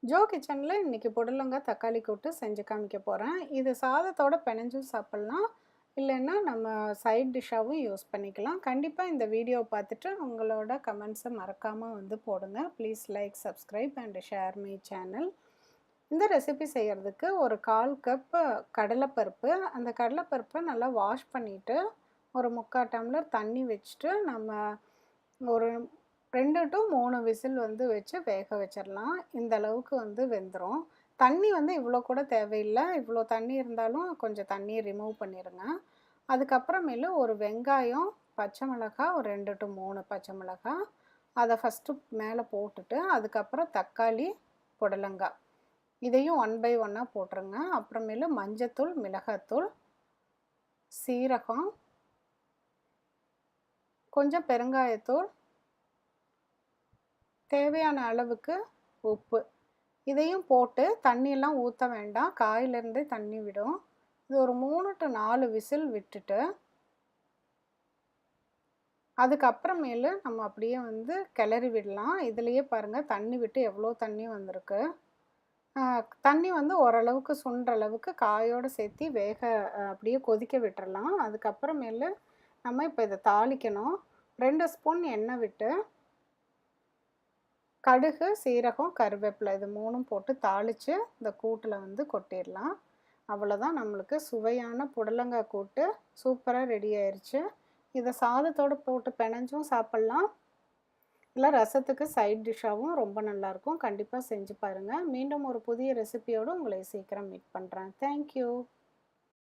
Joe கிச்சன்ல இன்னைக்கு புடலங்காய் தக்காளி கூட்டு செஞ்சு காமிக்க போகிறேன். இது சாதத்தோட பெனஞ்சும் சாப்பிட்லாம், இல்லைன்னா நம்ம சைட் டிஷ்ஷாகவும் யூஸ் பண்ணிக்கலாம். கண்டிப்பாக இந்த வீடியோ பார்த்துட்டு உங்களோட கமெண்ட்ஸை மறக்காமல் வந்து போடுங்க. Please like, subscribe and share my channel. இந்த ரெசிபி செய்கிறதுக்கு ஒரு 1/4 கப் கடலைப்பருப்பு, அந்த கடலைப்பருப்பை நல்லா வாஷ் பண்ணிவிட்டு ஒரு 3/4 டம்ளர் தண்ணி வச்சுட்டு நம்ம ஒரு 2 to 3 விசில் வந்து வச்சு வேக வச்சிடலாம். இந்த அளவுக்கு வந்து வெந்துடும். தண்ணி வந்து இவ்வளோ கூட தேவையில்லை. இவ்வளோ தண்ணி இருந்தாலும் கொஞ்சம் தண்ணியை ரிமூவ் பண்ணிடுங்க. அதுக்கப்புறமேலு ஒரு வெங்காயம், பச்சை மிளகாய், ஒரு 2 to 3 பச்சை மிளகாய், அதை ஃபஸ்ட்டு மேலே போட்டுட்டு அதுக்கப்புறம் தக்காளி, புடலங்காய் இதையும் 1 by 1 போட்டுருங்க. அப்புறமேலு மஞ்சத்தூள், மிளகாத்தூள், சீரகம், கொஞ்சம் பெருங்காயத்தூள், தேவையான அளவுக்கு உப்பு இதையும் போட்டு தண்ணியெல்லாம் ஊற்ற வேண்டாம், காயிலேருந்தே தண்ணி விடும். இது ஒரு 3 to 4 விசில் விட்டுட்டு அதுக்கப்புறமேலு நம்ம அப்படியே வந்து கிளறி விடலாம். இதுலேயே பாருங்கள் தண்ணி விட்டு எவ்வளோ தண்ணி வந்திருக்கு. தண்ணி வந்து ஓரளவுக்கு சுண்டுற அளவுக்கு காயோடு சேர்த்து அப்படியே கொதிக்க விட்டுறலாம். அதுக்கப்புறமேலு நம்ம இப்போ இதை தாளிக்கணும். 2 ஸ்பூன் எண்ணெய் விட்டு கடுகு, சீரகம், கருவேப்பிலை இது 3ம் போட்டு தாளித்து இந்த கூட்டில் வந்து கொட்டிடலாம். அவ்வளோதான், நம்மளுக்கு சுவையான புடலங்காய் கூட்டு சூப்பராக ரெடி ஆயிடுச்சு. இதை சாதத்தோடு போட்டு பிணைஞ்சும் சாப்பிட்லாம், இல்லை ரசத்துக்கு சைட் டிஷ்ஷாகவும் ரொம்ப நல்லாயிருக்கும். கண்டிப்பாக செஞ்சு பாருங்கள். மீண்டும் ஒரு புதிய ரெசிபியோடு உங்களை சீக்கிரம் மீட் பண்ணுறேன். தேங்க்யூ.